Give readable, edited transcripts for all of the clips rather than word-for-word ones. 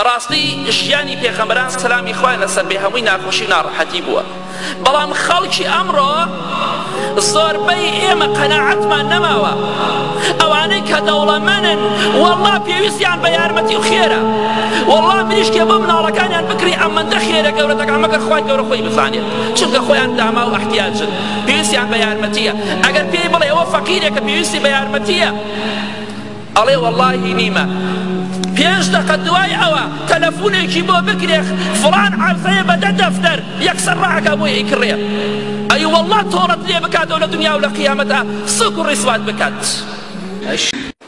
براستي ژیانی پێغەمبەران سەلامی خوای لەسەر بێ هەمووی ناخۆشی و ناڕەحەتی بووە بەڵام خەڵکی ئەمڕۆ زۆربەی ئێمە قەناعەتمان نەماوە ئەوانەی کە دەوڵەمەندن وەڵڵا پێویستیان بە یارمەتی و خێرە وەڵڵا مریشکێ بۆ مناڵەکانیان بکری ئەمەندە خێرە گەورەتەکە مەگەر خوای گەورە خۆی بزانێت چونکە خۆیان داما و احتیاجن پێویستیان بە یارمەتیە ئەگەر پێی بڵێ ئەوە فەقیرێکە پێویستی بە یارمەتیە ئەڵێ وەڵڵاهی نیمە 5 دقە دوای ئەوە تەلەفونێکی بۆ بکرێ فڵان عەرزەیە بە 10 دەفتەر یەکسەر ڕاکا بۆ ئەیکڕێ ئەی وەڵڵا تۆڕەت لێ بکاتەوە لە دنیا و لە قیامەتە سوک و ڕیسوات بکات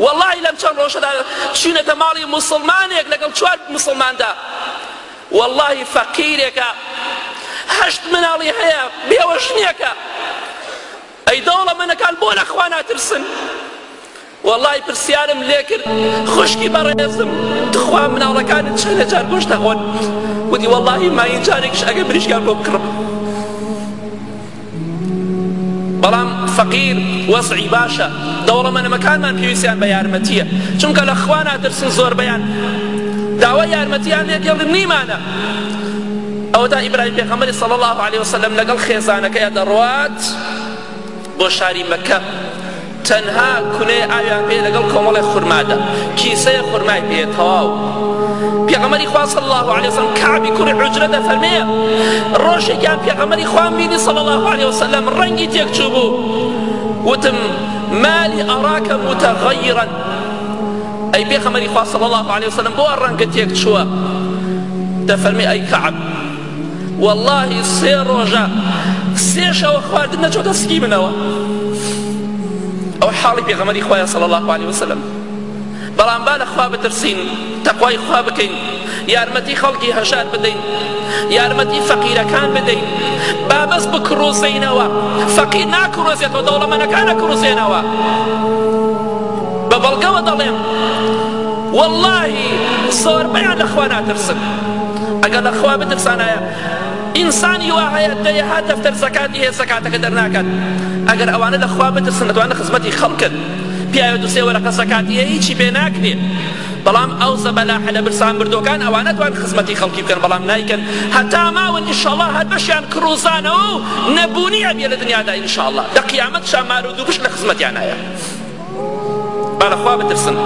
وەڵڵاهی لەم چەند ڕۆژەدا چوونەتە ماڵی موسڵمانێک لەگەڵ 4 موسڵماندا وەڵڵاهی فەقیرێکە 8 مناڵی هەیە بێوەش نییەکە ئەی دەوڵەمەندەکان بۆ لە خوا ناترسن والله پرسیارم لێ کرد خوشکی بەڕێزم تخوا مناڵەکانت چەندە جار گۆشت دەخۆن وتی واللهی ماین جارێکش ئەگەر بریشکیان بۆ بکڕم بەڵام فەقیر وەزعی باشە دەوڵەمەندەکانمان پێویستیان بە یارمەتیە چونکە لە خوا ناترسن زۆربەیان داوای یارمەتیان لێکێڵن نیمانە ئەوەتا ئیبراهیم پێغەمبەری صلی الله علیه وسلم لەگەڵ خێزانەکەیە دەڕوات بۆ شاری مەکە تەنها کونەی ئاویان پێ لەگەڵ کۆمەڵێک خورمادا کیسەیە خورمای پێ تەواو پێغەمبەری خوا صلی الله علیه وسلم کەعبی کوڕی عوجرە دەفەرمێ ڕۆژێکیان پێغەمبەری خوام بینی صلی الله علیه وسلم ڕەنگی تێکچوو بوو وتم مالی ئەراکە متغەیرا ئەی پێغەمبەری خوا صلی الله علیه وسلم بۆ ڕەنگە تێکچووە دەفەرمێ ئەی کەعب والله 3 ڕۆژە 3 شەوە خواردن نەچۆتە سکی منەوە ئەو حاڵی پێغەمبەری خوایە صلی الله علیه وسلم بەڵام با لە خوا بترسین تەقوای خوا بکەین یارمەتی خەڵکی هەژار بدەین یارمەتی فەقیرەکان بدەین با بەس بکڕۆزێنەوە فەقیر ناکڕۆزێتەوە دەوڵەمەندەکان نەکڕۆزێنەوە بە بەڵگەوە دەڵێم واللهی زۆربەیان لە خوا ناترسن ئەگەر لە خوا بترسانایە ئینسانی وا هەیە دەیەهات دەفتەر زەکاتی هەیە زەکاتەکە دەرناکات ئەگەر ئەوانە لە خوا بترسن دەتوانن خزمەتی خەڵکن پیاوە 2-3 وەرەقە زەکاتی هەیە هیچی پێ ناکرێ بەڵام ئەو زەبەلاحە لە برسان بردوەکان ئەوانە توان خزمەتی خەڵکی بکەن بەڵام نایکەن هەتا ماون ئینشاءالله هەر بەشیان کڕوزانەوە و نەبوونی ئەبێ لە دنیادا ئینشاءالله لە قیامەت شامار و دووبش لە خزمەتیان هەیە با لە خوا بترسن